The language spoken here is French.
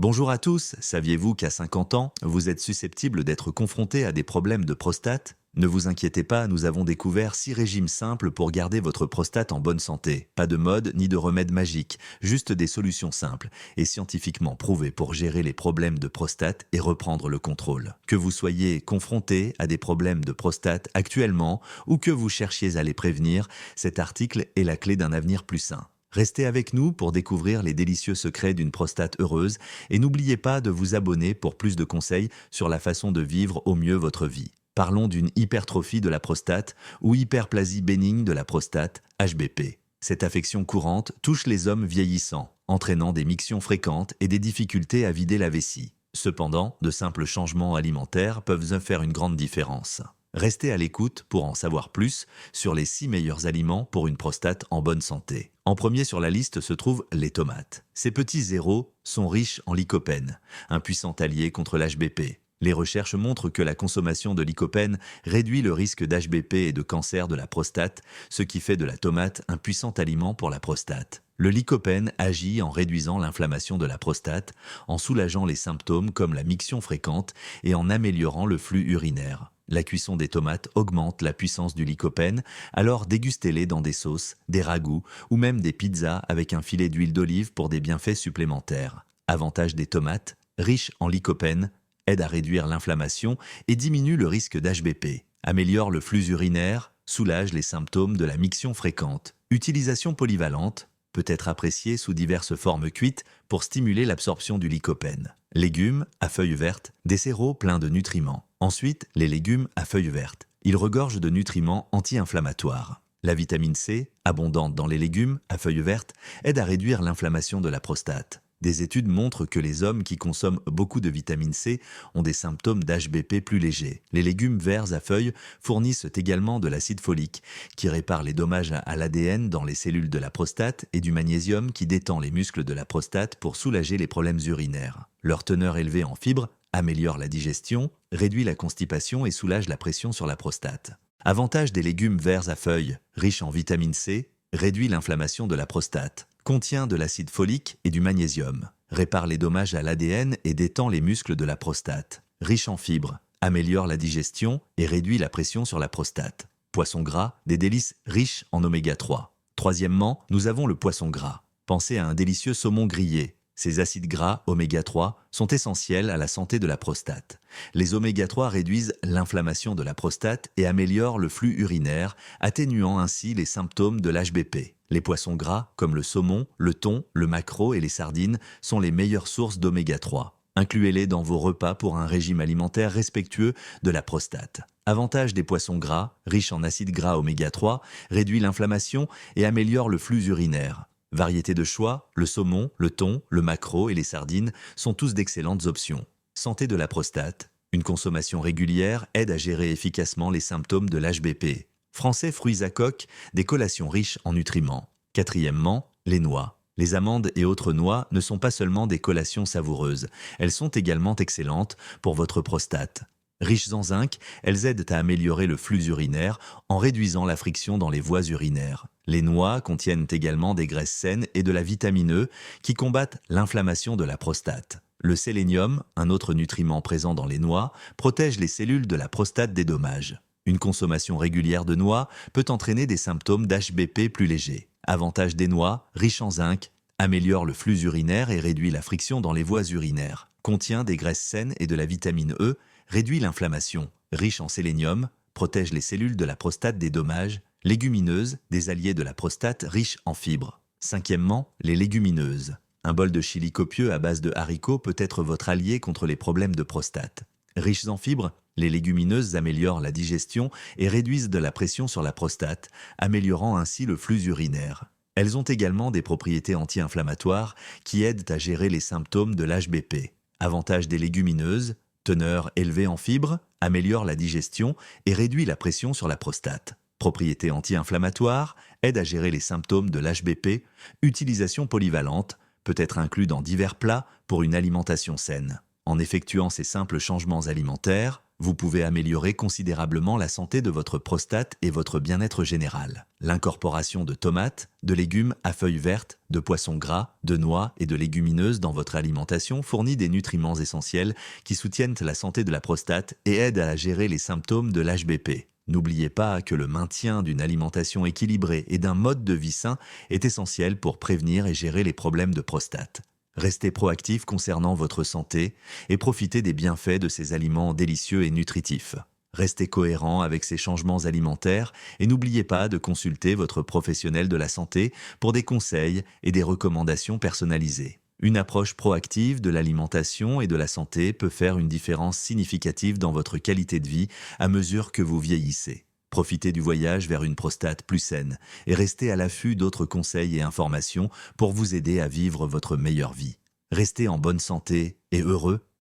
Bonjour à tous, saviez-vous qu'à 50 ans, vous êtes susceptible d'être confronté à des problèmes de prostate? Ne vous inquiétez pas, nous avons découvert 6 régimes simples pour garder votre prostate en bonne santé. Pas de mode ni de remède magique, juste des solutions simples et scientifiquement prouvées pour gérer les problèmes de prostate et reprendre le contrôle. Que vous soyez confronté à des problèmes de prostate actuellement ou que vous cherchiez à les prévenir, cet article est la clé d'un avenir plus sain. Restez avec nous pour découvrir les délicieux secrets d'une prostate heureuse et n'oubliez pas de vous abonner pour plus de conseils sur la façon de vivre au mieux votre vie. Parlons d'une hypertrophie de la prostate ou hyperplasie bénigne de la prostate, HBP. Cette affection courante touche les hommes vieillissants, entraînant des mictions fréquentes et des difficultés à vider la vessie. Cependant, de simples changements alimentaires peuvent faire une grande différence. Restez à l'écoute pour en savoir plus sur les 6 meilleurs aliments pour une prostate en bonne santé. En premier sur la liste se trouvent les tomates. Ces petits zéros sont riches en lycopène, un puissant allié contre l'HBP. Les recherches montrent que la consommation de lycopène réduit le risque d'HBP et de cancer de la prostate, ce qui fait de la tomate un puissant aliment pour la prostate. Le lycopène agit en réduisant l'inflammation de la prostate, en soulageant les symptômes comme la miction fréquente et en améliorant le flux urinaire. La cuisson des tomates augmente la puissance du lycopène, alors dégustez-les dans des sauces, des ragoûts ou même des pizzas avec un filet d'huile d'olive pour des bienfaits supplémentaires. Avantage des tomates, riches en lycopène, aide à réduire l'inflammation et diminue le risque d'HBP, améliore le flux urinaire, soulage les symptômes de la miction fréquente. Utilisation polyvalente, peut être appréciée sous diverses formes cuites pour stimuler l'absorption du lycopène. Légumes à feuilles vertes, des sirop pleins de nutriments. Ensuite, les légumes à feuilles vertes. Ils regorgent de nutriments anti-inflammatoires. La vitamine C, abondante dans les légumes à feuilles vertes, aide à réduire l'inflammation de la prostate. Des études montrent que les hommes qui consomment beaucoup de vitamine C ont des symptômes d'HBP plus légers. Les légumes verts à feuilles fournissent également de l'acide folique, qui répare les dommages à l'ADN dans les cellules de la prostate, et du magnésium qui détend les muscles de la prostate pour soulager les problèmes urinaires. Leur teneur élevée en fibres améliore la digestion, réduit la constipation et soulage la pression sur la prostate. Avantage des légumes verts à feuilles, riches en vitamine C, réduit l'inflammation de la prostate. Contient de l'acide folique et du magnésium, répare les dommages à l'ADN et détend les muscles de la prostate. Riche en fibres, améliore la digestion et réduit la pression sur la prostate. Poisson gras, des délices riches en oméga 3. Troisièmement, nous avons le poisson gras. Pensez à un délicieux saumon grillé. Ces acides gras oméga 3 sont essentiels à la santé de la prostate. Les oméga 3 réduisent l'inflammation de la prostate et améliorent le flux urinaire, atténuant ainsi les symptômes de l'HBP. Les poissons gras, comme le saumon, le thon, le maquereau et les sardines, sont les meilleures sources d'oméga 3. Incluez-les dans vos repas pour un régime alimentaire respectueux de la prostate. Avantage des poissons gras, riches en acides gras oméga 3, réduit l'inflammation et améliore le flux urinaire. Variété de choix, le saumon, le thon, le maquereau et les sardines sont tous d'excellentes options. Santé de la prostate. Une consommation régulière aide à gérer efficacement les symptômes de l'HBP. Français fruits à coque, des collations riches en nutriments. Quatrièmement, les noix. Les amandes et autres noix ne sont pas seulement des collations savoureuses, elles sont également excellentes pour votre prostate. Riches en zinc, elles aident à améliorer le flux urinaire en réduisant la friction dans les voies urinaires. Les noix contiennent également des graisses saines et de la vitamine E qui combattent l'inflammation de la prostate. Le sélénium, un autre nutriment présent dans les noix, protège les cellules de la prostate des dommages. Une consommation régulière de noix peut entraîner des symptômes d'HBP plus légers. Avantage des noix, riches en zinc, améliore le flux urinaire et réduit la friction dans les voies urinaires. Contient des graisses saines et de la vitamine E, réduit l'inflammation. Riche en sélénium, protège les cellules de la prostate des dommages. Légumineuses, des alliés de la prostate riches en fibres. Cinquièmement, les légumineuses. Un bol de chili copieux à base de haricots peut être votre allié contre les problèmes de prostate. Riches en fibres, les légumineuses améliorent la digestion et réduisent de la pression sur la prostate, améliorant ainsi le flux urinaire. Elles ont également des propriétés anti-inflammatoires qui aident à gérer les symptômes de l'HBP. Avantage des légumineuses, teneur élevée en fibres, améliore la digestion et réduit la pression sur la prostate. Propriétés anti-inflammatoires, aide à gérer les symptômes de l'HBP, utilisation polyvalente, peut être inclus dans divers plats pour une alimentation saine. En effectuant ces simples changements alimentaires, vous pouvez améliorer considérablement la santé de votre prostate et votre bien-être général. L'incorporation de tomates, de légumes à feuilles vertes, de poissons gras, de noix et de légumineuses dans votre alimentation fournit des nutriments essentiels qui soutiennent la santé de la prostate et aident à gérer les symptômes de l'HBP. N'oubliez pas que le maintien d'une alimentation équilibrée et d'un mode de vie sain est essentiel pour prévenir et gérer les problèmes de prostate. Restez proactif concernant votre santé et profitez des bienfaits de ces aliments délicieux et nutritifs. Restez cohérent avec ces changements alimentaires et n'oubliez pas de consulter votre professionnel de la santé pour des conseils et des recommandations personnalisées. Une approche proactive de l'alimentation et de la santé peut faire une différence significative dans votre qualité de vie à mesure que vous vieillissez. Profitez du voyage vers une prostate plus saine et restez à l'affût d'autres conseils et informations pour vous aider à vivre votre meilleure vie. Restez en bonne santé et heureux.